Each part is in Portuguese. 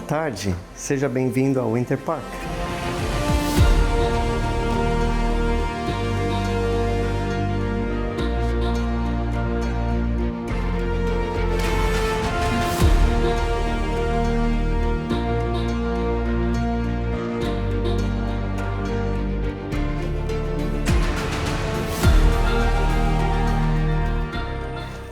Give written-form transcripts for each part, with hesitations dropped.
tarde, seja bem-vindo ao Winter Park.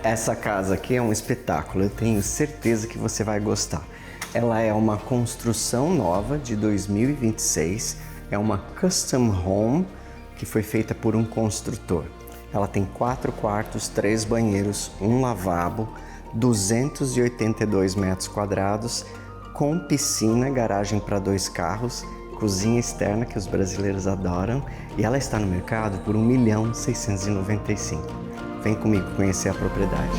Essa casa aqui é um espetáculo, eu tenho certeza que você vai gostar. Ela é uma construção nova de 2026, é uma custom home que foi feita por um construtor. Ela tem 4 quartos, 3 banheiros, um lavabo, 282 metros quadrados, com piscina, garagem para 2 carros, cozinha externa que os brasileiros adoram, e ela está no mercado por R$ 1.695.000. Vem comigo conhecer a propriedade.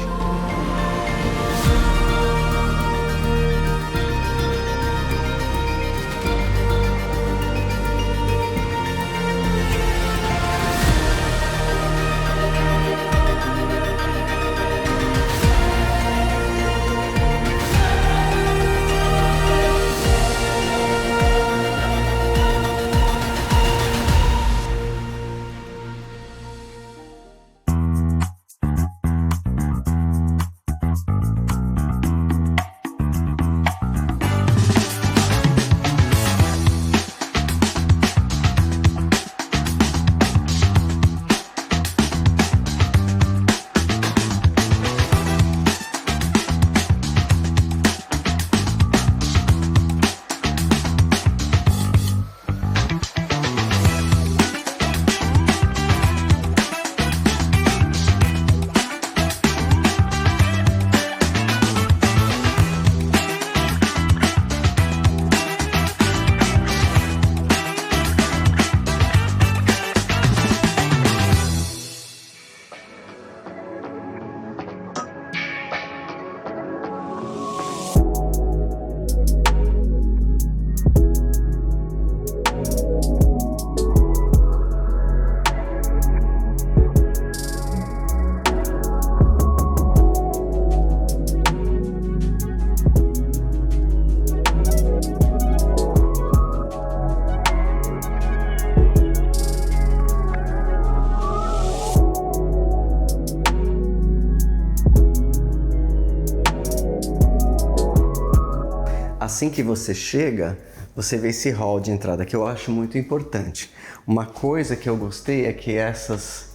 Assim que você chega, você vê esse hall de entrada que eu acho muito importante. Uma coisa que eu gostei é que essas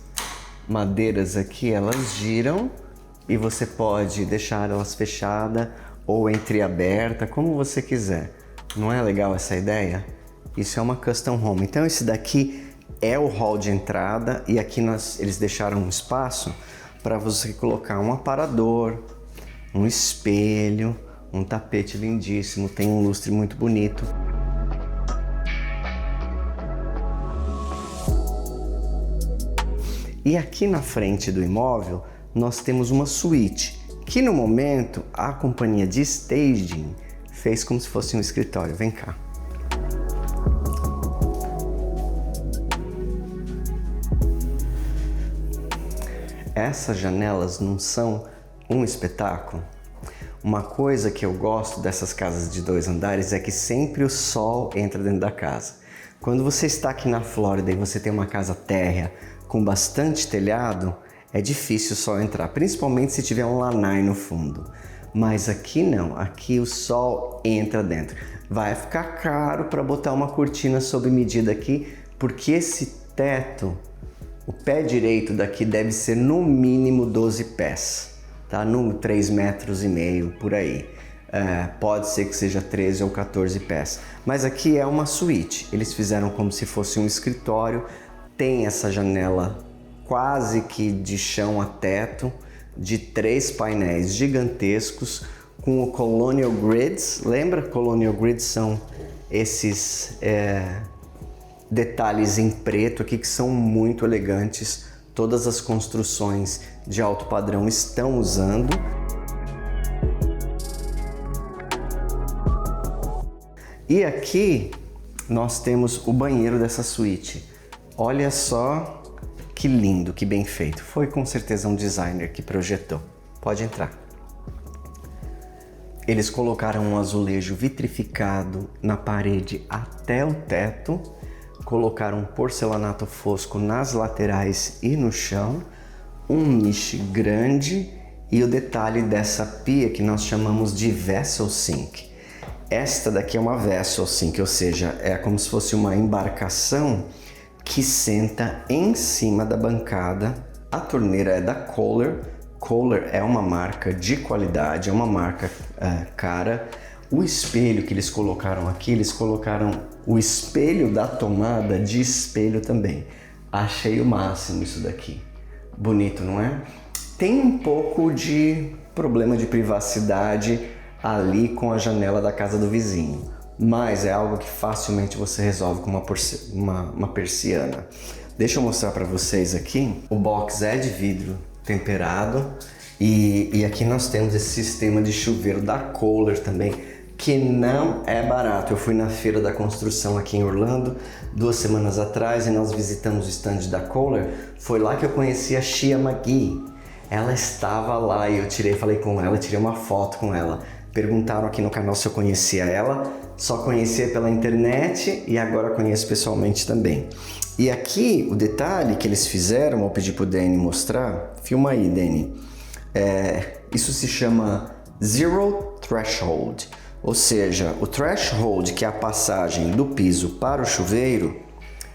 madeiras aqui, elas giram e você pode deixar elas fechadas ou entreaberta, como você quiser. Não é legal essa ideia? Isso é uma custom home. Então esse daqui é o hall de entrada e aqui eles deixaram um espaço para você colocar um aparador, um espelho, um tapete lindíssimo, tem um lustre muito bonito. E aqui na frente do imóvel nós temos uma suíte, que no momento a companhia de staging fez como se fosse um escritório. Vem cá. Essas janelas não são um espetáculo? Uma coisa que eu gosto dessas casas de 2 andares é que sempre o sol entra dentro da casa. Quando você está aqui na Flórida e você tem uma casa térrea com bastante telhado, é difícil o sol entrar, principalmente se tiver um lanai no fundo. Mas aqui não, aqui o sol entra dentro. Vai ficar caro para botar uma cortina sob medida aqui, porque esse teto, o pé direito daqui deve ser no mínimo 12 pés. Tá? No 3,5 metros por aí. Pode ser que seja 13 ou 14 pés. Mas aqui é uma suíte. Eles fizeram como se fosse um escritório. Tem essa janela quase que de chão a teto, de 3 painéis gigantescos, com o Colonial Grids. Lembra? Colonial Grids são esses detalhes em preto aqui que são muito elegantes. Todas as construções de alto padrão estão usando. E aqui nós temos o banheiro dessa suíte. Olha só que lindo, que bem feito. Foi com certeza um designer que projetou. Pode entrar. Eles colocaram um azulejo vitrificado na parede até o teto, colocaram um porcelanato fosco nas laterais e no chão, um niche grande e o detalhe dessa pia que nós chamamos de vessel sink. Esta daqui é uma vessel sink, ou seja, é como se fosse uma embarcação que senta em cima da bancada. A torneira é da Kohler. Kohler é uma marca de qualidade, é uma marca cara. O espelho que eles colocaram aqui, eles colocaram o espelho da tomada de espelho também. Achei o máximo isso daqui. Bonito, não é? Tem um pouco de problema de privacidade ali com a janela da casa do vizinho, mas é algo que facilmente você resolve com uma persiana. Deixa eu mostrar para vocês aqui. O box é de vidro temperado e aqui nós temos esse sistema de chuveiro da Kohler também, que não é barato. Eu fui na feira da construção aqui em Orlando 2 semanas atrás e nós visitamos o stand da Kohler. Foi lá que eu conheci a Shia McGee. Ela estava lá e eu falei com ela, tirei uma foto com ela. Perguntaram aqui no canal se eu conhecia ela, só conhecia pela internet e agora conheço pessoalmente também. E aqui o detalhe que eles fizeram, vou pedir pro Danny mostrar, filma aí, Danny. Isso se chama Zero Threshold, ou seja, o threshold, que é a passagem do piso para o chuveiro,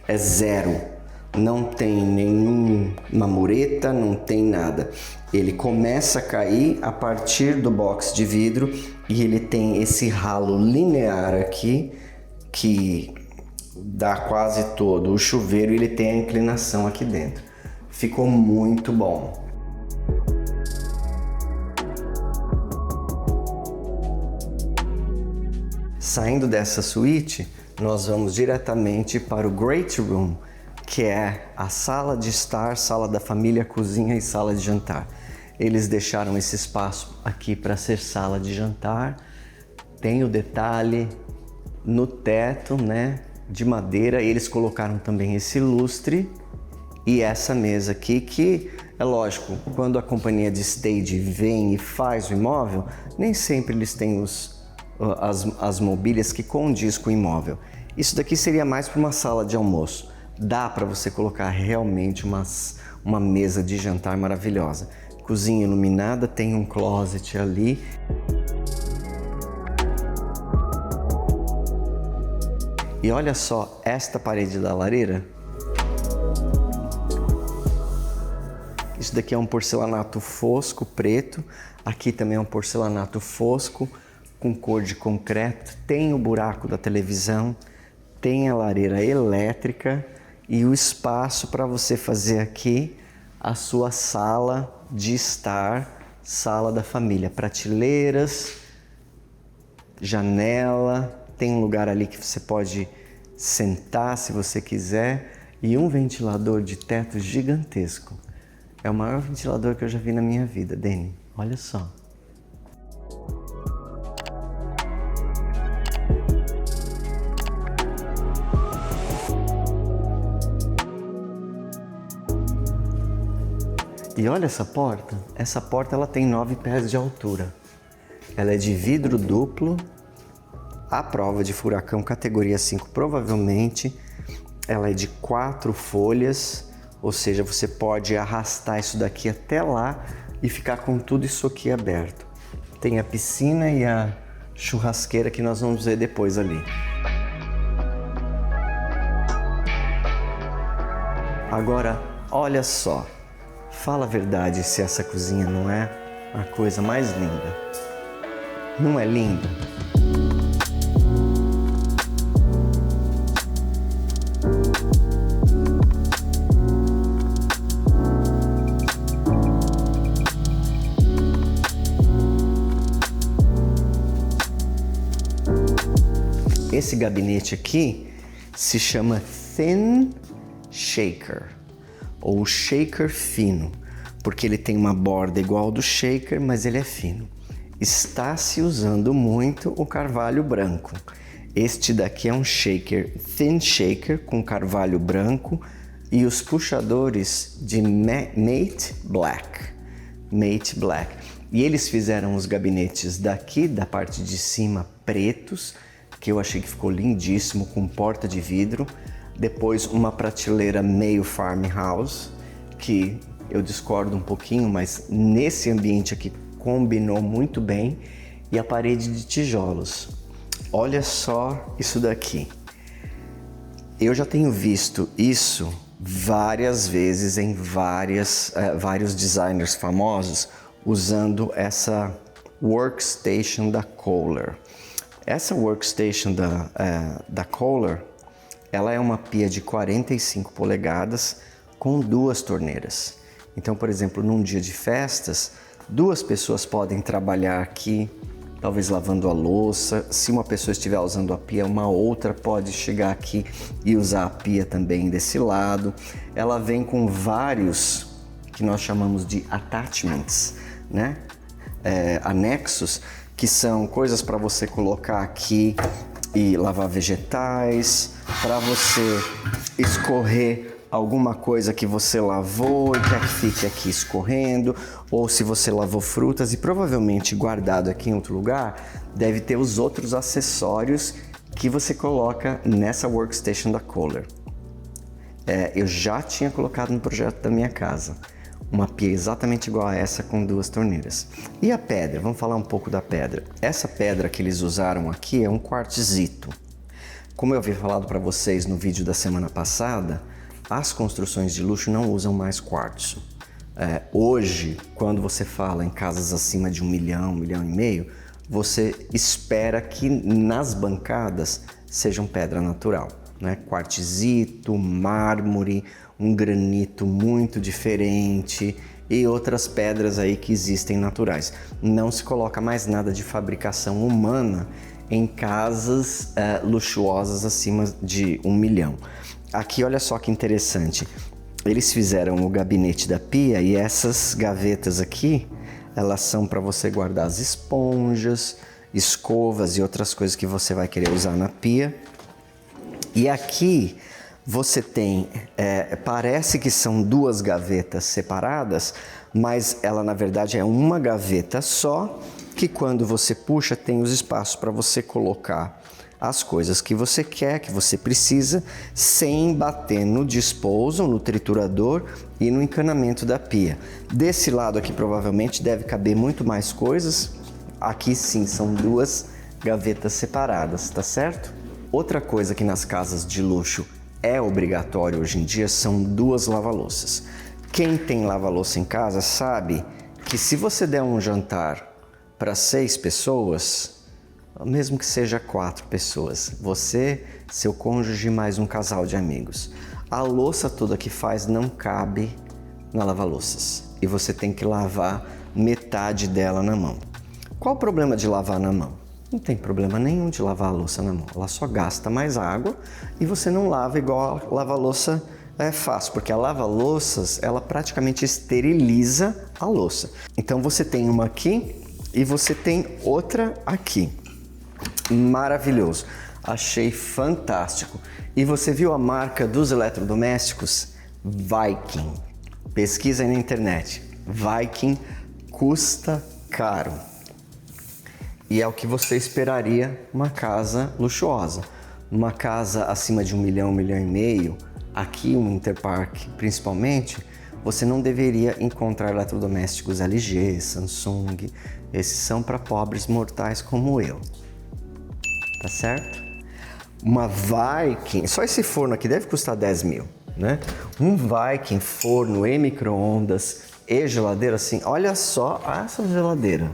é 0. Não tem nenhuma mureta, não tem nada. Ele começa a cair a partir do box de vidro e ele tem esse ralo linear aqui que dá quase todo o chuveiro e ele tem a inclinação aqui dentro. Ficou muito bom. Saindo dessa suíte, nós vamos diretamente para o Great Room, que é a sala de estar, sala da família, cozinha e sala de jantar. Eles deixaram esse espaço aqui para ser sala de jantar. Tem o detalhe no teto, né, de madeira. Eles colocaram também esse lustre e essa mesa aqui, que é lógico, quando a companhia de stage vem e faz o imóvel, nem sempre eles têm as mobílias que condiz com o imóvel. Isso daqui seria mais para uma sala de almoço. Dá para você colocar realmente uma mesa de jantar maravilhosa. Cozinha iluminada, tem um closet ali. E olha só esta parede da lareira. Isso daqui é um porcelanato fosco preto. Aqui também é um porcelanato fosco com cor de concreto. Tem o buraco da televisão, tem a lareira elétrica e o espaço para você fazer aqui a sua sala de estar, sala da família, prateleiras, janela, tem um lugar ali que você pode sentar se você quiser e um ventilador de teto gigantesco. É o maior ventilador que eu já vi na minha vida, Danny. Olha só. E olha essa porta. Essa porta ela tem 9 pés de altura. Ela é de vidro duplo, à prova de furacão categoria 5 provavelmente. Ela é de 4 folhas, ou seja, você pode arrastar isso daqui até lá e ficar com tudo isso aqui aberto. Tem a piscina e a churrasqueira que nós vamos ver depois ali. Agora, olha só. Fala a verdade se essa cozinha não é a coisa mais linda. Não é linda? Esse gabinete aqui se chama Thin Shaker, ou shaker fino, porque ele tem uma borda igual ao do shaker, mas ele é fino. Está se usando muito o carvalho branco. Este daqui é um shaker, thin shaker, com carvalho branco e os puxadores de Matte Black. Matte Black. E eles fizeram os gabinetes daqui, da parte de cima, pretos, que eu achei que ficou lindíssimo, com porta de vidro. Depois uma prateleira meio farmhouse, que eu discordo um pouquinho, mas nesse ambiente aqui combinou muito bem. E a parede de tijolos. Olha só isso daqui. Eu já tenho visto isso várias vezes em vários designers famosos usando essa workstation da Kohler. Essa workstation da Kohler, ela é uma pia de 45 polegadas com 2 torneiras. Então, por exemplo, num dia de festas, 2 pessoas podem trabalhar aqui, talvez lavando a louça. Se uma pessoa estiver usando a pia, uma outra pode chegar aqui e usar a pia também desse lado. Ela vem com vários, que nós chamamos de attachments, né? Anexos, que são coisas para você colocar aqui e lavar vegetais, para você escorrer alguma coisa que você lavou e quer que fique aqui escorrendo, ou se você lavou frutas e provavelmente guardado aqui em outro lugar, deve ter os outros acessórios que você coloca nessa workstation da Kohler. Eu já tinha colocado no projeto da minha casa uma pia exatamente igual a essa com 2 torneiras. E a pedra? Vamos falar um pouco da pedra. Essa pedra que eles usaram aqui é um quartzito. Como eu havia falado para vocês no vídeo da semana passada, as construções de luxo não usam mais quartzo. Hoje, quando você fala em casas acima de 1 milhão, 1,5 milhão, você espera que nas bancadas sejam pedra natural, né? Quartzito, mármore, um granito muito diferente e outras pedras aí que existem naturais. Não se coloca mais nada de fabricação humana em casas luxuosas acima de 1 milhão. Aqui, olha só que interessante, eles fizeram o gabinete da pia e essas gavetas aqui, elas são para você guardar as esponjas, escovas e outras coisas que você vai querer usar na pia. E aqui você tem, parece que são 2 gavetas separadas, mas ela na verdade é uma gaveta só, que quando você puxa tem os espaços para você colocar as coisas que você quer, que você precisa, sem bater no disposal, no triturador e no encanamento da pia. Desse lado aqui provavelmente deve caber muito mais coisas. Aqui sim são 2 gavetas separadas, tá certo? Outra coisa que nas casas de luxo é obrigatório hoje em dia são 2 lava-louças. Quem tem lava-louça em casa sabe que se você der um jantar para 6 pessoas, mesmo que seja 4 pessoas, você, seu cônjuge mais um casal de amigos, a louça toda que faz não cabe na lava-louças e você tem que lavar metade dela na mão. Qual o problema de lavar na mão? Não tem problema nenhum de lavar a louça na mão, ela só gasta mais água e você não lava igual a lava-louça faz, porque a lava-louças ela praticamente esteriliza a louça. Então você tem uma aqui e você tem outra aqui. Maravilhoso, achei fantástico. E você viu a marca dos eletrodomésticos? Viking. Pesquisa aí na internet. Viking custa caro. E é o que você esperaria uma casa luxuosa. Uma casa acima de 1 milhão, 1,5 milhão, aqui um Interpark principalmente, você não deveria encontrar eletrodomésticos LG, Samsung. Esses são para pobres mortais como eu. Tá certo? Uma Viking, só esse forno aqui deve custar 10 mil, né? Um Viking forno e micro-ondas e geladeira assim, olha só essa geladeira,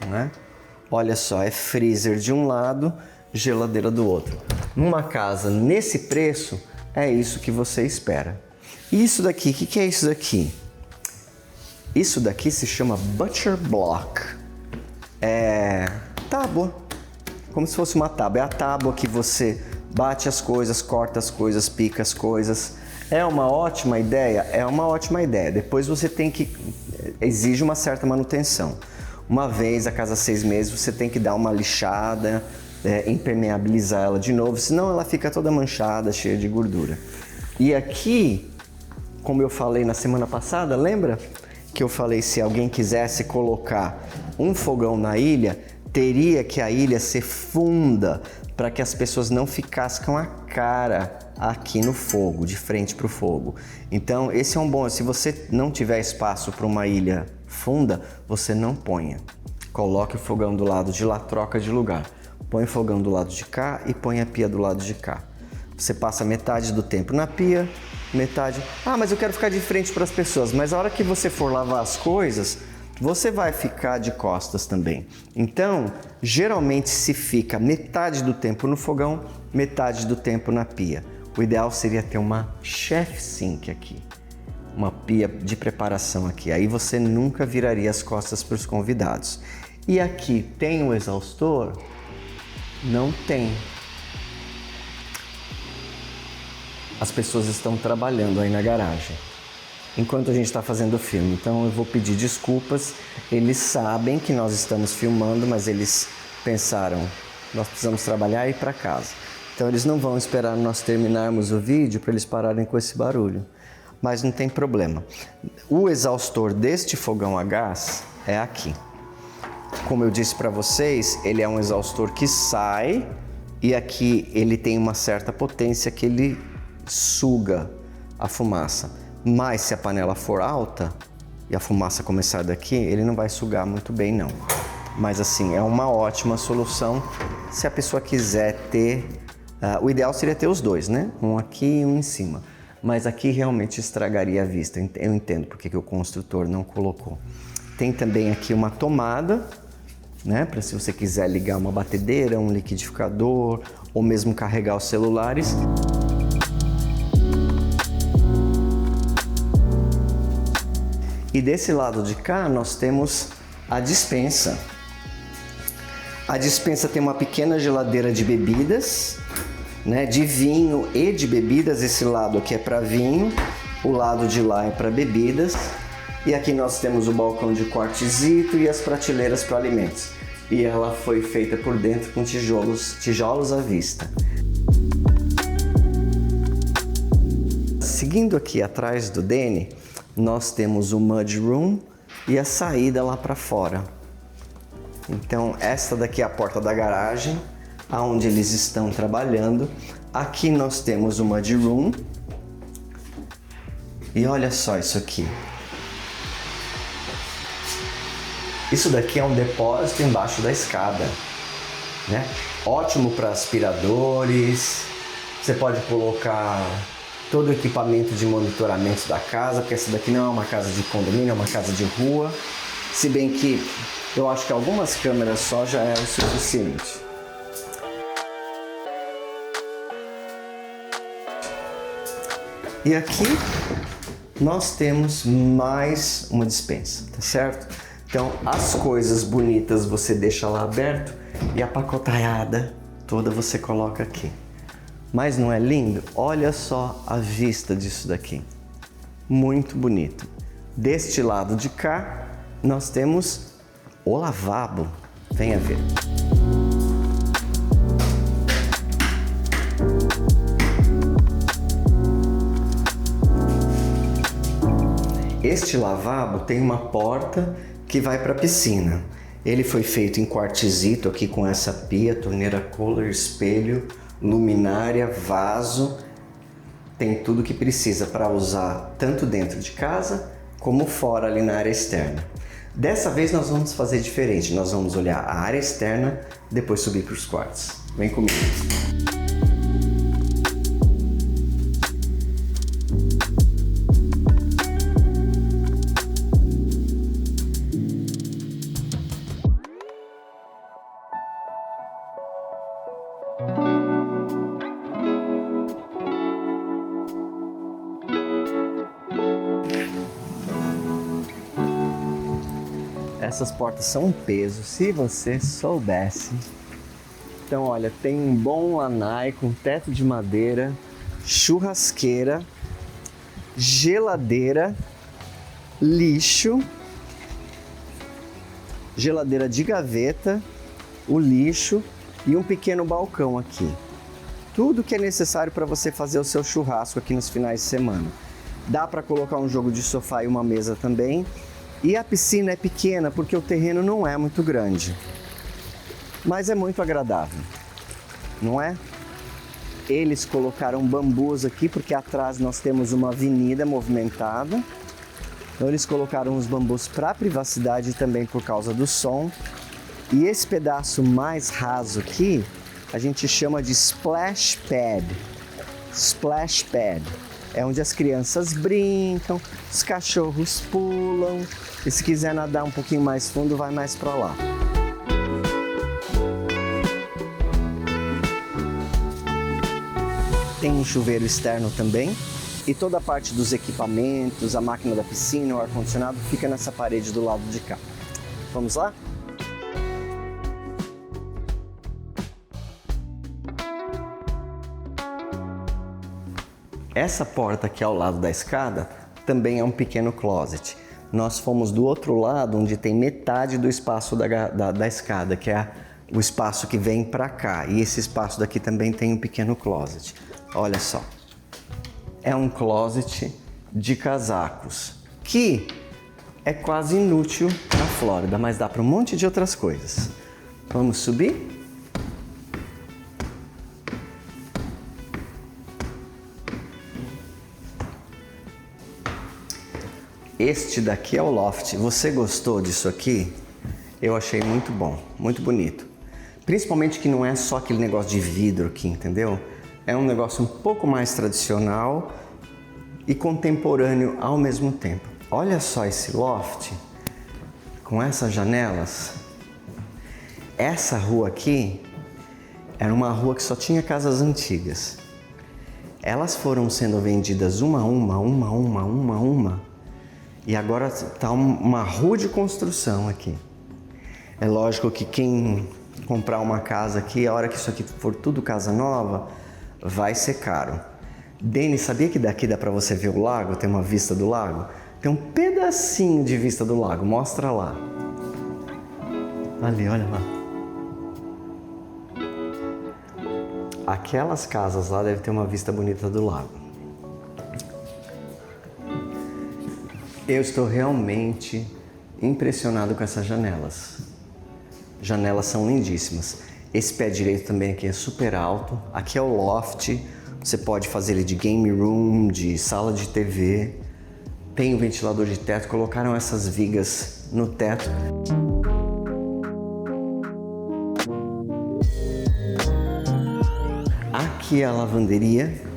né? Olha só, é freezer de um lado, geladeira do outro. Numa casa nesse preço, é isso que você espera. E isso daqui, o que é isso daqui? Isso daqui se chama Butcher Block. Tábua, como se fosse uma tábua. É a tábua que você bate as coisas, corta as coisas, pica as coisas. É uma ótima ideia? É uma ótima ideia. Depois você tem que... exige uma certa manutenção. Uma vez a cada 6 meses você tem que dar uma lixada, impermeabilizar ela de novo, senão ela fica toda manchada, cheia de gordura. E aqui, como eu falei na semana passada, lembra? que eu falei, se alguém quisesse colocar um fogão na ilha, teria que a ilha ser funda, para que as pessoas não ficassem com a cara aqui no fogo, de frente para o fogo. Então esse é um bom, se você não tiver espaço para uma ilha funda, você não ponha. Coloque o fogão do lado de lá, troca de lugar. Põe o fogão do lado de cá e põe a pia do lado de cá. Você passa metade do tempo na pia, metade... Ah, mas eu quero ficar de frente para as pessoas. Mas a hora que você for lavar as coisas, você vai ficar de costas também. Então, geralmente se fica metade do tempo no fogão, metade do tempo na pia. O ideal seria ter uma chef sink aqui, uma pia de preparação aqui. Aí você nunca viraria as costas para os convidados. E aqui tem o exaustor? Não tem. As pessoas estão trabalhando aí na garagem, enquanto a gente está fazendo o filme. Então eu vou pedir desculpas. Eles sabem que nós estamos filmando, mas eles pensaram, nós precisamos trabalhar e ir para casa. Então eles não vão esperar nós terminarmos o vídeo para eles pararem com esse barulho. Mas não tem problema. O exaustor deste fogão a gás é aqui. Como eu disse para vocês, ele é um exaustor que sai e aqui ele tem uma certa potência que ele suga a fumaça. Mas se a panela for alta e a fumaça começar daqui, ele não vai sugar muito bem não. Mas assim, é uma ótima solução se a pessoa quiser ter... o ideal seria ter os dois, né? Um aqui e um em cima. Mas aqui realmente estragaria a vista. Eu entendo porque que o construtor não colocou. Tem também aqui uma tomada, né? Para se você quiser ligar uma batedeira, um liquidificador ou mesmo carregar os celulares. E desse lado de cá nós temos a despensa. A despensa tem uma pequena geladeira de bebidas, né, de vinho e de bebidas. Esse lado aqui é para vinho, o lado de lá é para bebidas. E aqui nós temos o balcão de quartzito e as prateleiras para alimentos. E ela foi feita por dentro com tijolos à vista. Seguindo aqui atrás do Danny, nós temos o mudroom e a saída lá para fora. Então esta daqui é a porta da garagem, aonde eles estão trabalhando. Aqui nós temos o mudroom. E olha só isso aqui. Isso daqui é um depósito embaixo da escada, né? Ótimo para aspiradores. Você pode colocar todo o equipamento de monitoramento da casa, porque essa daqui não é uma casa de condomínio, é uma casa de rua. Se bem que eu acho que algumas câmeras só já é o suficiente. E aqui nós temos mais uma despensa, tá certo? Então as coisas bonitas você deixa lá aberto e a pacotada toda você coloca aqui. Mas não é lindo? Olha só a vista disso daqui. Muito bonito. Deste lado de cá, nós temos o lavabo. Venha ver. Este lavabo tem uma porta que vai para a piscina. Ele foi feito em quartzito aqui com essa pia, torneira Kohler, espelho, luminária, vaso. Tem tudo que precisa para usar tanto dentro de casa como fora ali na área externa. Dessa vez nós vamos fazer diferente. Nós vamos olhar a área externa, depois subir para os quartos. Vem comigo. Essas portas são um peso, se você soubesse. Então olha, tem um bom lanai com teto de madeira, churrasqueira, geladeira, lixo, geladeira de gaveta, o lixo e um pequeno balcão aqui. Tudo que é necessário para você fazer o seu churrasco aqui nos finais de semana. Dá para colocar um jogo de sofá e uma mesa também. E a piscina é pequena porque o terreno não é muito grande, mas é muito agradável, não é? Eles colocaram bambus aqui porque atrás nós temos uma avenida movimentada. Então eles colocaram os bambus para privacidade e também por causa do som. E esse pedaço mais raso aqui, a gente chama de splash pad. Splash pad. É onde as crianças brincam, os cachorros pulam. E se quiser nadar um pouquinho mais fundo, vai mais para lá. Tem um chuveiro externo também. E toda a parte dos equipamentos, a máquina da piscina, o ar-condicionado, fica nessa parede do lado de cá. Vamos lá? Essa porta aqui ao lado da escada também é um pequeno closet. Nós fomos do outro lado, onde tem metade do espaço da escada, que é o espaço que vem para cá. E esse espaço daqui também tem um pequeno closet. Olha só. É um closet de casacos, que é quase inútil na Flórida, mas dá para um monte de outras coisas. Vamos subir? Este daqui é o loft. Você gostou disso aqui? Eu achei muito bom, muito bonito. Principalmente que não é só aquele negócio de vidro aqui, entendeu? É um negócio um pouco mais tradicional e contemporâneo ao mesmo tempo. Olha só esse loft com essas janelas. Essa rua aqui era uma rua que só tinha casas antigas. Elas foram sendo vendidas uma a uma. E agora está uma rua de construção aqui. É lógico que quem comprar uma casa aqui, a hora que isso aqui for tudo casa nova, vai ser caro. Denis, sabia que daqui dá para você ver o lago? Tem uma vista do lago? Tem um pedacinho de vista do lago, mostra lá. Ali, olha lá. Aquelas casas lá devem ter uma vista bonita do lago. Eu estou realmente impressionado com essas janelas. Janelas são lindíssimas. Esse pé direito também aqui é super alto. Aqui é o loft. Você pode fazer ele de game room, de sala de TV. Tem o ventilador de teto. Colocaram essas vigas no teto. Aqui é a lavanderia.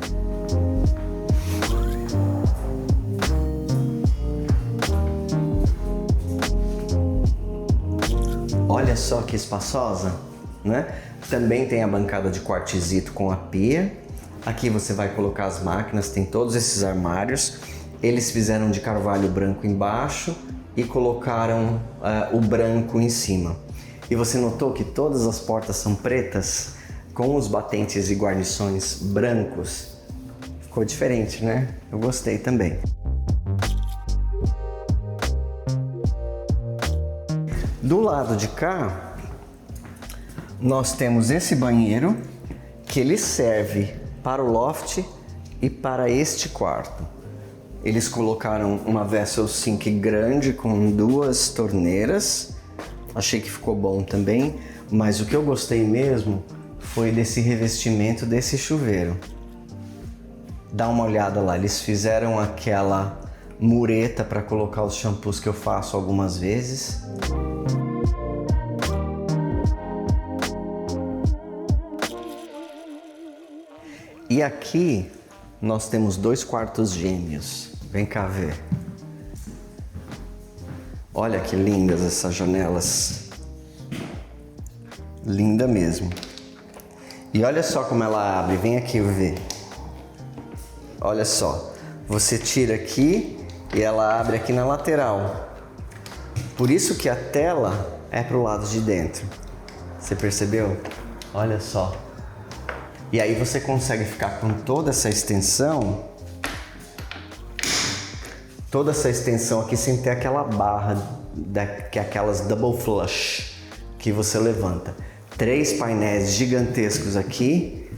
Olha só que espaçosa, né? Também tem a bancada de quartzito com a pia. Aqui você vai colocar as máquinas, tem todos esses armários. Eles fizeram de carvalho branco embaixo e colocaram o branco em cima. E você notou que todas as portas são pretas, com os batentes e guarnições brancos? Ficou diferente, né? Eu gostei também. Do lado de cá, nós temos esse banheiro que ele serve para o loft e para este quarto. Eles colocaram uma vessel sink grande com 2 torneiras. Achei que ficou bom também, mas o que eu gostei mesmo foi desse revestimento desse chuveiro. Dá uma olhada lá, eles fizeram aquela mureta para colocar os shampoos que eu faço algumas vezes. E aqui nós temos 2 quartos gêmeos. Vem cá ver. Olha que lindas essas janelas. Linda mesmo. E olha só como ela abre. Vem aqui ver. Olha só. Você tira aqui e ela abre aqui na lateral. Por isso que a tela é pro lado de dentro. Você percebeu? Olha só. E aí você consegue ficar com toda essa extensão aqui sem ter aquela barra, que é aquelas double flush que você levanta. 3 painéis gigantescos aqui.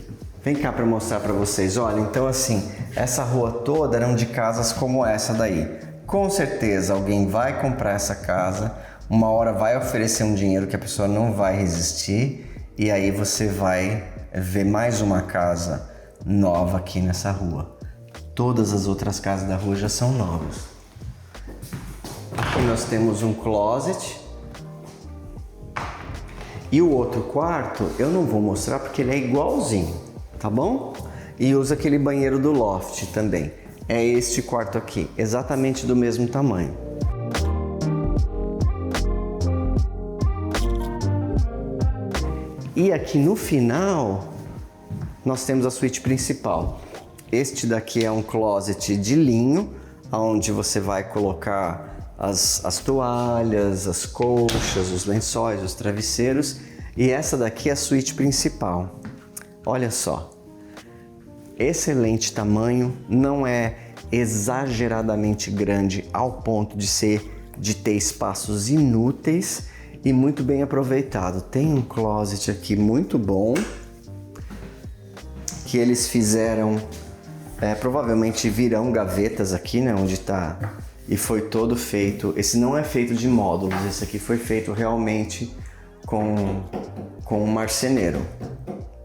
Vem cá para mostrar para vocês. Olha, então assim, essa rua toda eram de casas como essa daí. Com certeza alguém vai comprar essa casa, uma hora vai oferecer um dinheiro que a pessoa não vai resistir e aí você vai ver mais uma casa nova aqui nessa rua. Todas as outras casas da rua já são novas. Aqui nós temos um closet. E o outro quarto eu não vou mostrar porque ele é igualzinho, tá bom? E usa aquele banheiro do loft também. É este quarto aqui, exatamente do mesmo tamanho. E aqui no final, nós temos a suíte principal. Este daqui é um closet de linho, onde você vai colocar as toalhas, as colchas, os lençóis, os travesseiros. E essa daqui é a suíte principal. Olha só. Excelente tamanho, não é exageradamente grande ao ponto de ter espaços inúteis e muito bem aproveitado. Tem um closet aqui muito bom que eles fizeram, provavelmente virão gavetas aqui, né, onde tá, e foi todo feito. Esse não é feito de módulos, esse aqui foi feito realmente com um marceneiro,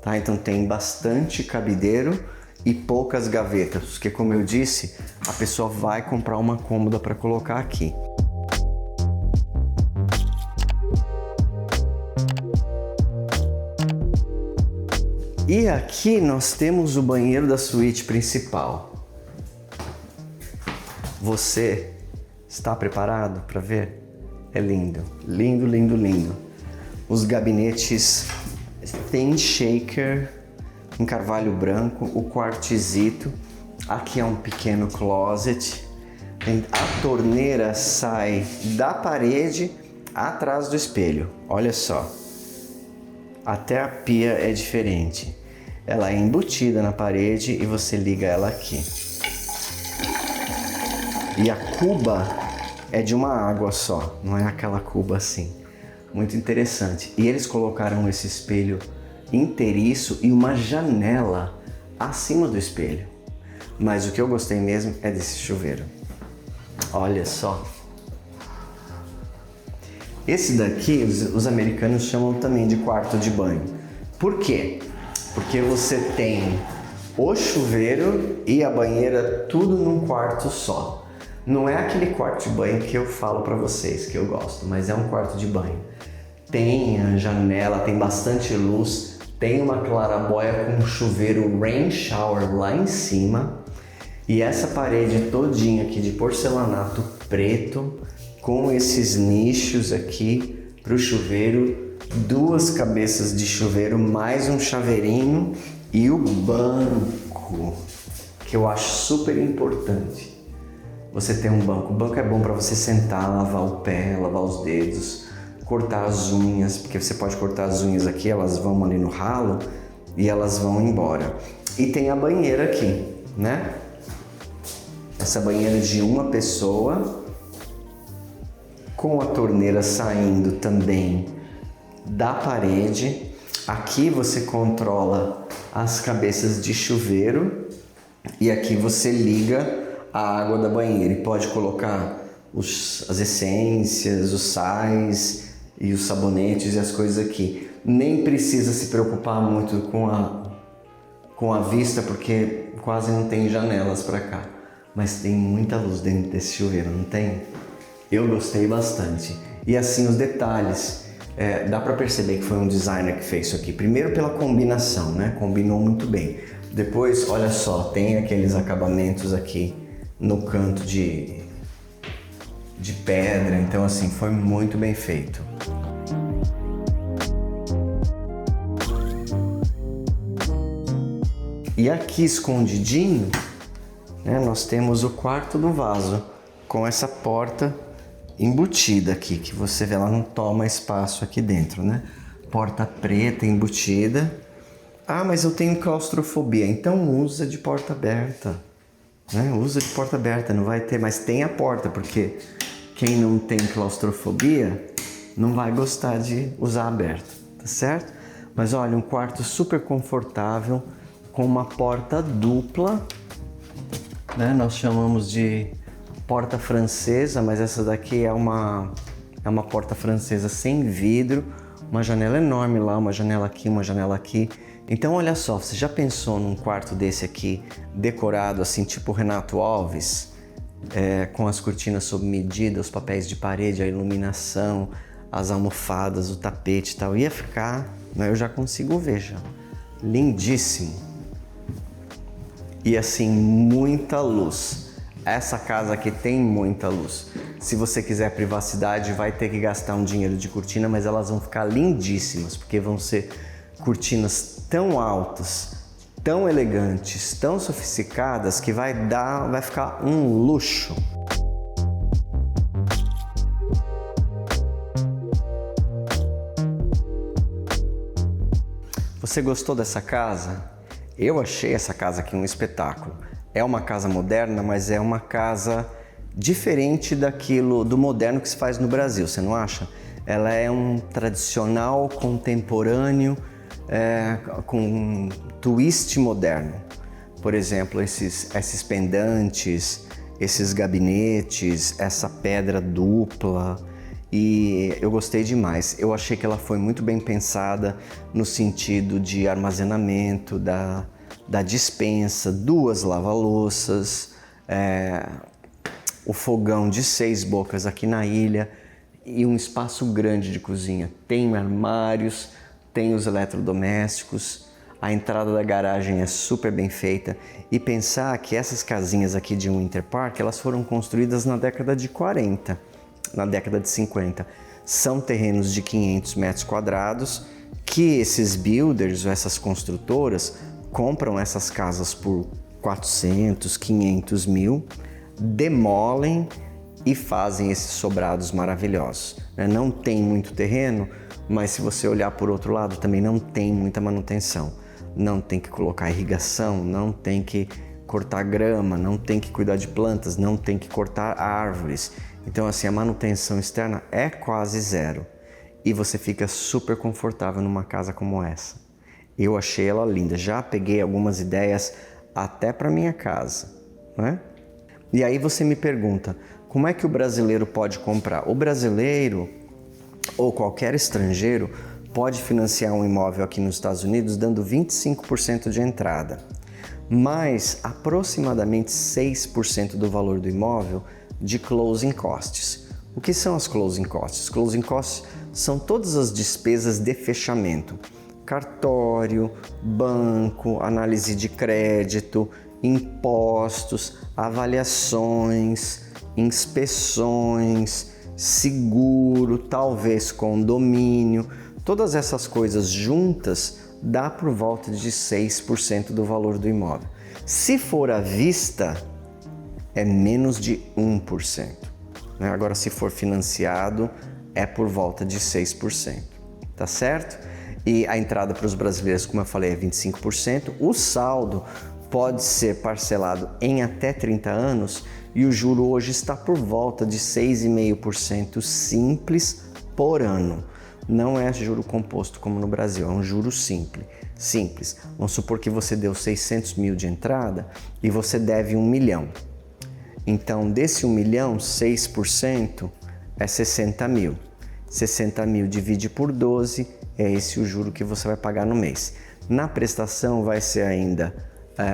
tá? Então tem bastante cabideiro e poucas gavetas, porque como eu disse, a pessoa vai comprar uma cômoda para colocar aqui. E aqui nós temos o banheiro da suíte principal. Você está preparado para ver? É lindo, lindo, lindo, lindo. Os gabinetes thin shaker em carvalho branco, o quartzito. Aqui é um pequeno closet. A torneira sai da parede atrás do espelho. Olha só. Até a pia é diferente. Ela é embutida na parede e você liga ela aqui. E a cuba é de uma água só, não é aquela cuba assim. Muito interessante. E eles colocaram esse espelho inteiriço e uma janela acima do espelho. Mas o que eu gostei mesmo é desse chuveiro. Olha só. Esse daqui os americanos chamam também de quarto de banho. Por quê? Porque você tem o chuveiro e a banheira tudo num quarto só. Não é aquele quarto de banho que eu falo para vocês que eu gosto, mas é um quarto de banho. Tem a janela, tem bastante luz, tem uma clarabóia com um chuveiro rain shower lá em cima e essa parede todinha aqui de porcelanato preto com esses nichos aqui para o chuveiro, duas cabeças de chuveiro, mais um chaveirinho e o banco, que eu acho super importante. Você tem um banco. O banco é bom para você sentar, lavar o pé, lavar os dedos, cortar as unhas, porque você pode cortar as unhas aqui, elas vão ali no ralo e elas vão embora. E tem a banheira aqui, né? Essa banheira de uma pessoa, com a torneira saindo também da parede. Aqui você controla as cabeças de chuveiro e aqui você liga a água da banheira e pode colocar as essências, os sais e os sabonetes e as coisas aqui. Nem precisa se preocupar muito com a vista porque quase não tem janelas para cá, mas tem muita luz dentro desse chuveiro, não tem? Eu gostei bastante. E assim os detalhes, dá para perceber que foi um designer que fez isso aqui. Primeiro pela combinação, né? Combinou muito bem. Depois, olha só, tem aqueles acabamentos aqui no canto de pedra. Então assim, foi muito bem feito. E aqui escondidinho, né, nós temos o quarto do vaso com essa porta embutida aqui, que você vê, ela não toma espaço aqui dentro, né? Porta preta embutida. Ah, mas eu tenho claustrofobia, então usa de porta aberta, né? Usa de porta aberta, não vai ter, mas tem a porta, porque quem não tem claustrofobia não vai gostar de usar aberto, tá certo? Mas olha, um quarto super confortável, com uma porta dupla, né? Nós chamamos de porta francesa, mas essa daqui é uma porta francesa sem vidro, uma janela enorme lá, uma janela aqui, uma janela aqui. Então olha só, você já pensou num quarto desse aqui, decorado assim, tipo Renato Alves? Com as cortinas sob medida, os papéis de parede, a iluminação, as almofadas, o tapete e tal. Ia ficar, eu já consigo ver já. Lindíssimo. E assim, muita luz. Essa casa aqui tem muita luz. Se você quiser privacidade, vai ter que gastar um dinheiro de cortina, mas elas vão ficar lindíssimas, porque vão ser cortinas tão altas, tão elegantes, tão sofisticadas, que vai ficar um luxo. Você gostou dessa casa? Eu achei essa casa aqui um espetáculo. É uma casa moderna, mas é uma casa diferente do moderno que se faz no Brasil, você não acha? Ela é um tradicional contemporâneo, com um twist moderno. Por exemplo, esses pendantes, esses gabinetes, essa pedra dupla. E eu gostei demais. Eu achei que ela foi muito bem pensada no sentido de armazenamento, da despensa, 2 lava-louças, o fogão de 6 bocas aqui na ilha e um espaço grande de cozinha. Tem armários, tem os eletrodomésticos, a entrada da garagem é super bem feita. E pensar que essas casinhas aqui de Winter Park, elas foram construídas na década de 40, na década de 50. São terrenos de 500 metros quadrados que esses builders, ou essas construtoras, compram essas casas por 400, 500 mil, demolem e fazem esses sobrados maravilhosos. Não tem muito terreno, mas se você olhar por outro lado, também não tem muita manutenção. Não tem que colocar irrigação, não tem que cortar grama, não tem que cuidar de plantas, não tem que cortar árvores. Então assim, a manutenção externa é quase zero e você fica super confortável numa casa como essa. Eu achei ela linda, já peguei algumas ideias até para minha casa, né? E aí você me pergunta, como é que o brasileiro pode comprar? O brasileiro ou qualquer estrangeiro pode financiar um imóvel aqui nos Estados Unidos dando 25% de entrada, mais aproximadamente 6% do valor do imóvel de closing costs. O que são as closing costs? Closing costs são todas as despesas de fechamento. Cartório, banco, análise de crédito, impostos, avaliações, inspeções, seguro, talvez condomínio. Todas essas coisas juntas dá por volta de 6% do valor do imóvel. Se for à vista, é menos de 1%. Agora, se for financiado, é por volta de 6%. Tá certo? E a entrada para os brasileiros, como eu falei, é 25%. O saldo pode ser parcelado em até 30 anos e o juro hoje está por volta de 6,5% simples por ano. Não é juro composto como no Brasil, é um juro simples. Vamos supor que você deu 600 mil de entrada e você deve 1 milhão. Então, desse 1 milhão, 6% é 60 mil. 60 mil divide por 12, é esse o juro que você vai pagar no mês. Na prestação vai ser ainda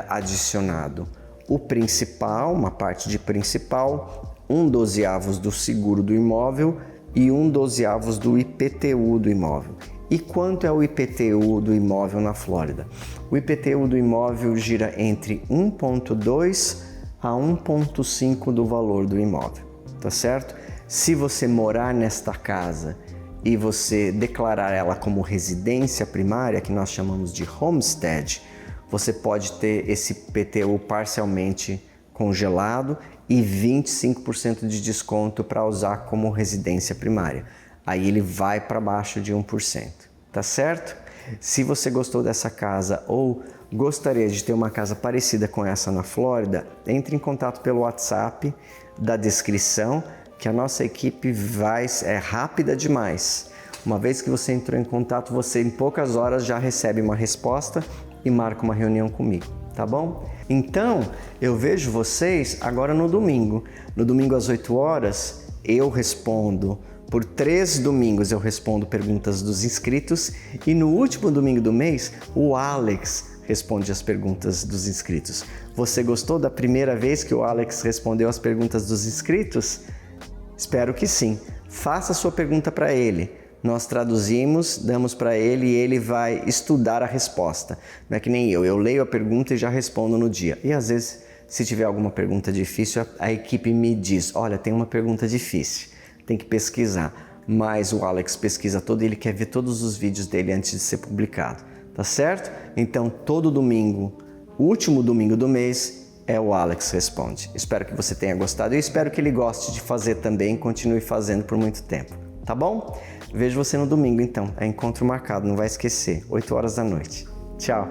adicionado o principal, uma parte de principal, 1/12 do seguro do imóvel e 1/12 do IPTU do imóvel. E quanto é o IPTU do imóvel na Flórida? O IPTU do imóvel gira entre 1,2 a 1,5 do valor do imóvel, tá certo? Se você morar nesta casa e você declarar ela como residência primária, que nós chamamos de homestead, você pode ter esse IPTU parcialmente congelado e 25% de desconto para usar como residência primária. Aí ele vai para baixo de 1%, tá certo? Se você gostou dessa casa ou gostaria de ter uma casa parecida com essa na Flórida, entre em contato pelo WhatsApp da descrição, que a nossa equipe é rápida demais. Uma vez que você entrou em contato, você em poucas horas já recebe uma resposta e marca uma reunião comigo, tá bom? Então, eu vejo vocês agora no domingo. No domingo às 8 horas, eu respondo. Por 3 domingos eu respondo perguntas dos inscritos e no último domingo do mês, o Alex responde as perguntas dos inscritos. Você gostou da primeira vez que o Alex respondeu as perguntas dos inscritos? Espero que sim. Faça sua pergunta para ele. Nós traduzimos, damos para ele e ele vai estudar a resposta. Não é que nem eu leio a pergunta e já respondo no dia. E às vezes, se tiver alguma pergunta difícil, a equipe me diz, olha, tem uma pergunta difícil, tem que pesquisar. Mas o Alex pesquisa todo e ele quer ver todos os vídeos dele antes de ser publicado. Tá certo? Então, todo domingo, o último domingo do mês, é o Alex Responde. Espero que você tenha gostado e espero que ele goste de fazer também e continue fazendo por muito tempo. Tá bom? Vejo você no domingo, então. É encontro marcado, não vai esquecer. 8 horas da noite. Tchau!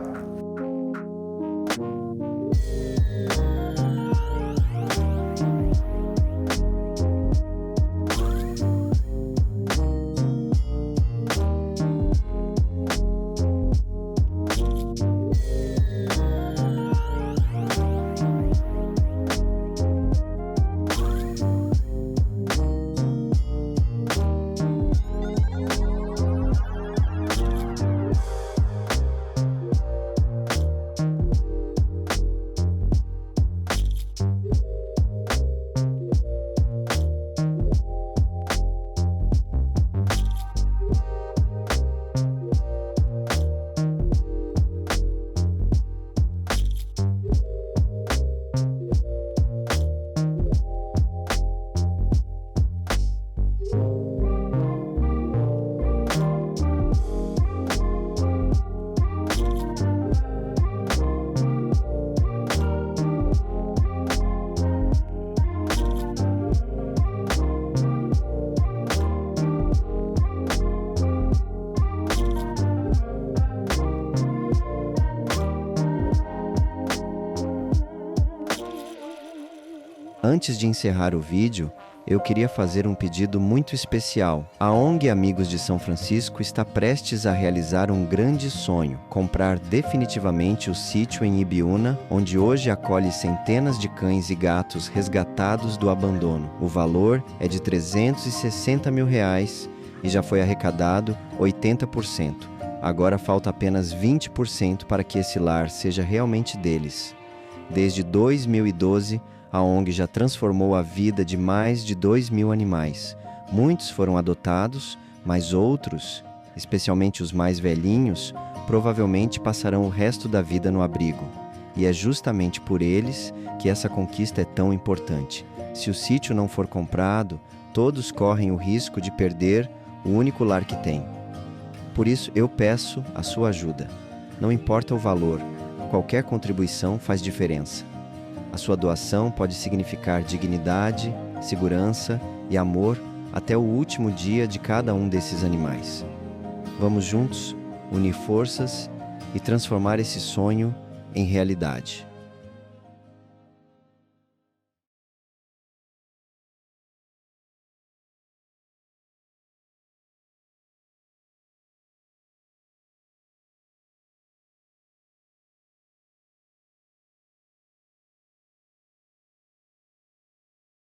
Antes de encerrar o vídeo, eu queria fazer um pedido muito especial. A ONG Amigos de São Francisco está prestes a realizar um grande sonho: comprar definitivamente o sítio em Ibiúna, onde hoje acolhe centenas de cães e gatos resgatados do abandono. O valor é de R$360 mil e já foi arrecadado 80%. Agora falta apenas 20% para que esse lar seja realmente deles. Desde 2012, a ONG já transformou a vida de mais de 2.000 animais. Muitos foram adotados, mas outros, especialmente os mais velhinhos, provavelmente passarão o resto da vida no abrigo. E é justamente por eles que essa conquista é tão importante. Se o sítio não for comprado, todos correm o risco de perder o único lar que têm. Por isso, eu peço a sua ajuda. Não importa o valor, qualquer contribuição faz diferença. A sua doação pode significar dignidade, segurança e amor até o último dia de cada um desses animais. Vamos juntos unir forças e transformar esse sonho em realidade.